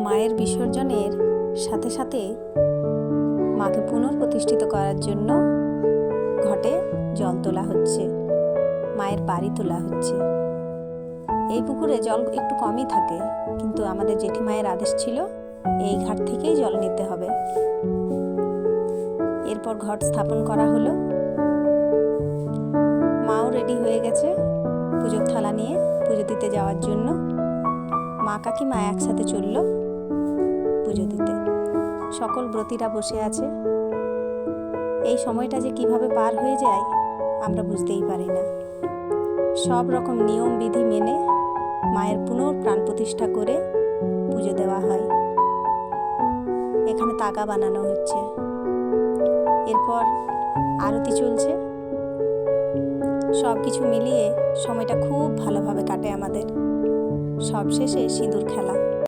মায়ের বিসর্জনের সাথে সাথে মাকে পুনঃপ্রতিষ্ঠিত করার জন্য ঘটে জল তোলা হচ্ছে, মায়ের বাড়ি তোলা হচ্ছে। এই পুকুরে জল একটু কমই থাকে, কিন্তু আমাদের জেঠিমায়ের আদেশ ছিল এই ঘাট থেকেই জল নিতে হবে। এরপর ঘট স্থাপন করা হলো, মাও রেডি হয়ে গেছে পুজোর থালা নিয়ে পুজো দিতে যাওয়ার জন্য। মা কাকিমা একসাথে চলল পুজো দিতে। সকল ব্রতীরা বসে আছে। এই সময়টা যে কিভাবে পার হয়ে যায় আমরা বুঝতেই পারি না। সব রকম নিয়ম বিধি মেনে মায়ের পুনঃপ্রাণ প্রতিষ্ঠা করে পুজো দেওয়া হয়। এখানে তাগা বানানো হচ্ছে, এরপর আরতি চলছে। সব কিছু মিলিয়ে সময়টা খুব ভালোভাবে কাটে আমাদের। সবশেষে সিঁদুর খেলা।